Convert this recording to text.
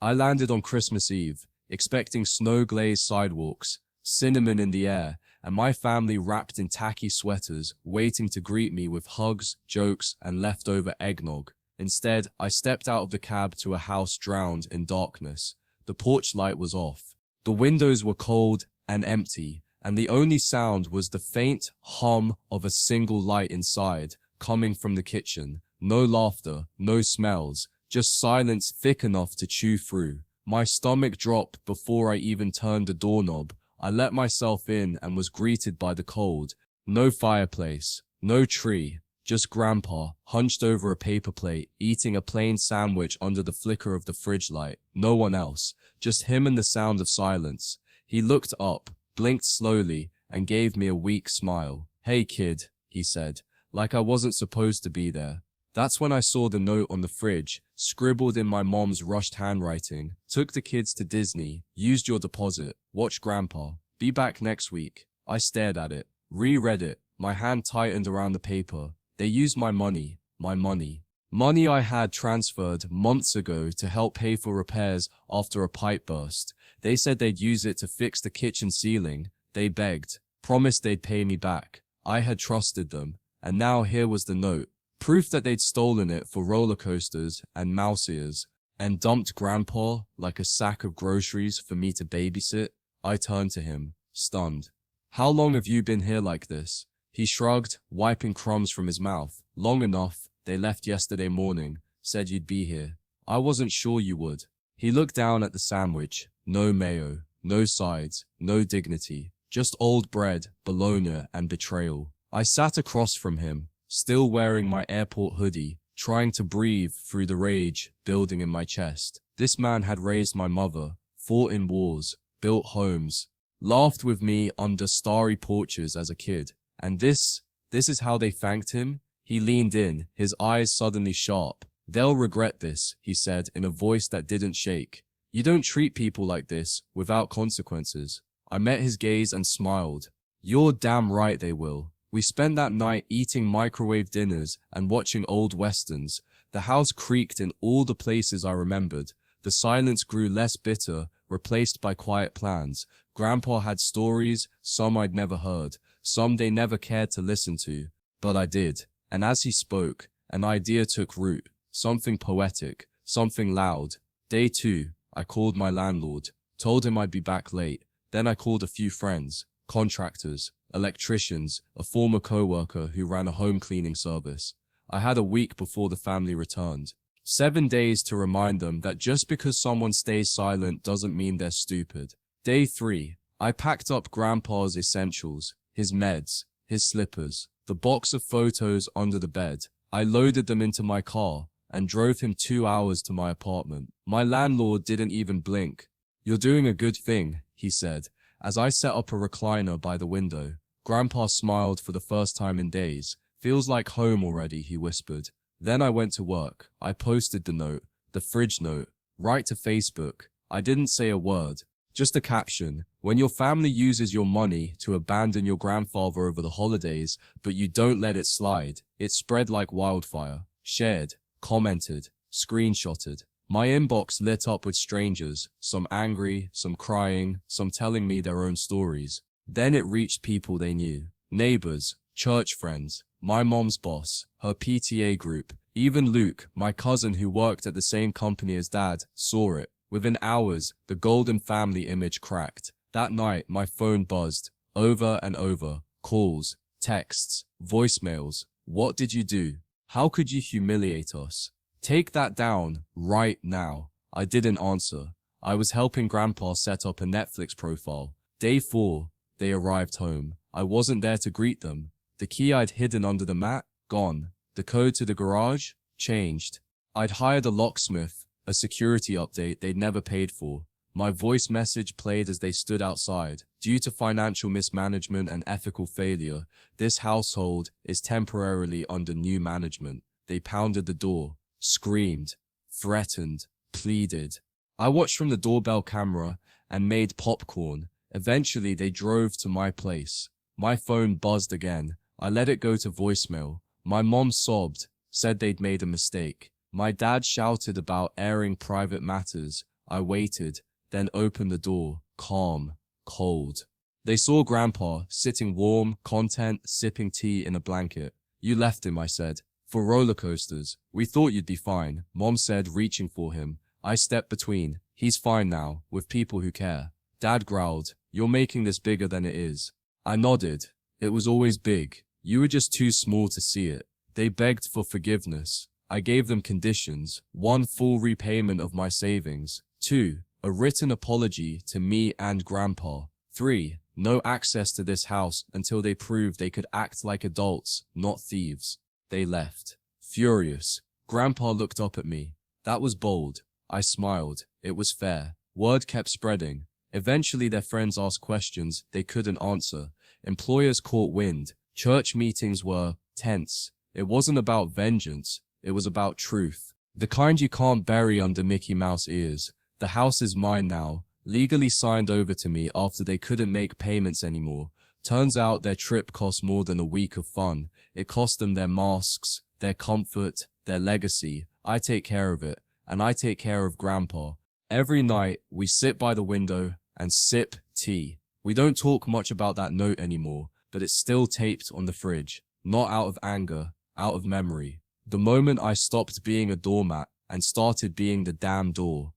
I landed on Christmas Eve, expecting snow-glazed sidewalks, cinnamon in the air, and my family wrapped in tacky sweaters, waiting to greet me with hugs, jokes, and leftover eggnog. Instead, I stepped out of the cab to a house drowned in darkness. The porch light was off. The windows were cold and empty, and the only sound was the faint hum of a single light inside, coming from the kitchen. No laughter, no smells, just silence thick enough to chew through. My stomach dropped before I even turned the doorknob. I let myself in and was greeted by the cold. No fireplace, no tree, just Grandpa, hunched over a paper plate, eating a plain sandwich under the flicker of the fridge light. No one else, just him and the sound of silence. He looked up, blinked slowly, and gave me a weak smile. "Hey kid," he said, like I wasn't supposed to be there. That's when I saw the note on the fridge, scribbled in my mom's rushed handwriting. "Took the kids to Disney, used your deposit, watch Grandpa, be back next week." I stared at it, reread it, my hand tightened around the paper. They used my money, Money I had transferred months ago to help pay for repairs after a pipe burst. They said they'd use it to fix the kitchen ceiling. They begged, promised they'd pay me back. I had trusted them, and now here was the note. Proof that they'd stolen it for roller coasters and mouse ears, and dumped Grandpa like a sack of groceries for me to babysit. I turned to him, stunned. "How long have you been here like this?" He shrugged, wiping crumbs from his mouth. "Long enough. They left yesterday morning, said you'd be here. I wasn't sure you would." He looked down at the sandwich. No mayo, no sides, no dignity. Just old bread, bologna, and betrayal. I sat across from him, still wearing my airport hoodie, trying to breathe through the rage building in my chest. This man had raised my mother, fought in wars, built homes, laughed with me under starry porches as a kid. And this is how they thanked him? He leaned in, his eyes suddenly sharp. "They'll regret this," he said in a voice that didn't shake. "You don't treat people like this, without consequences." I met his gaze and smiled. "You're damn right they will." We spent that night eating microwave dinners and watching old westerns. The house creaked in all the places I remembered. The silence grew less bitter, replaced by quiet plans. Grandpa had stories, some I'd never heard, some they never cared to listen to, but I did. And as he spoke, an idea took root, something poetic, something loud. Day 2, I called my landlord, told him I'd be back late. Then I called a few friends, contractors, electricians, a former co-worker who ran a home cleaning service. I had a week before the family returned. 7 days to remind them that just because someone stays silent doesn't mean they're stupid. Day 3, I packed up Grandpa's essentials, his meds, his slippers, the box of photos under the bed. I loaded them into my car and drove him 2 hours to my apartment. My landlord didn't even blink. "You're doing a good thing," he said, as I set up a recliner by the window. Grandpa smiled for the first time in days. "Feels like home already," he whispered. Then I went to work. I posted the note, the fridge note, right to Facebook. I didn't say a word, just a caption. "When your family uses your money to abandon your grandfather over the holidays, but you don't let it slide." It spread like wildfire. Shared, commented, screenshotted. My inbox lit up with strangers, some angry, some crying, some telling me their own stories. Then it reached people they knew. Neighbors, church friends, my mom's boss, her PTA group. Even Luke, my cousin who worked at the same company as Dad, saw it. Within hours, the golden family image cracked. That night, my phone buzzed, over and over. Calls, texts, voicemails. "What did you do? How could you humiliate us? Take that down, right now." I didn't answer. I was helping Grandpa set up a Netflix profile. Day 4, they arrived home. I wasn't there to greet them. The key I'd hidden under the mat, gone. The code to the garage, changed. I'd hired a locksmith, a security update they'd never paid for. My voice message played as they stood outside. "Due to financial mismanagement and ethical failure, this household is temporarily under new management." They pounded the door, screamed, threatened, pleaded. I watched from the doorbell camera and made popcorn. Eventually, they drove to my place. My phone buzzed again. I let it go to voicemail. My mom sobbed, said they'd made a mistake. My dad shouted about airing private matters. I waited, then opened the door, calm, cold. They saw Grandpa, sitting warm, content, sipping tea in a blanket. You left him, I said. For roller coasters. We thought you'd be fine, Mom said, reaching for him. I stepped between. He's fine now, with people who care. Dad growled, you're making this bigger than it is. I nodded. It was always big. You were just too small to see it. They begged for forgiveness. I gave them conditions. 1, full repayment of my savings. 2, a written apology to me and Grandpa. 3, no access to this house until they proved they could act like adults, not thieves. They left. Furious. Grandpa looked up at me. That was bold. I smiled. It was fair. Word kept spreading. Eventually their friends asked questions they couldn't answer. Employers caught wind. Church meetings were tense. It wasn't about vengeance. It was about truth. The kind you can't bury under Mickey Mouse ears. The house is mine now, legally signed over to me after they couldn't make payments anymore. Turns out their trip cost more than a week of fun. It cost them their masks, their comfort, their legacy. I take care of it, and I take care of Grandpa. Every night, we sit by the window and sip tea. We don't talk much about that note anymore, but it's still taped on the fridge. Not out of anger, out of memory. The moment I stopped being a doormat and started being the damn door.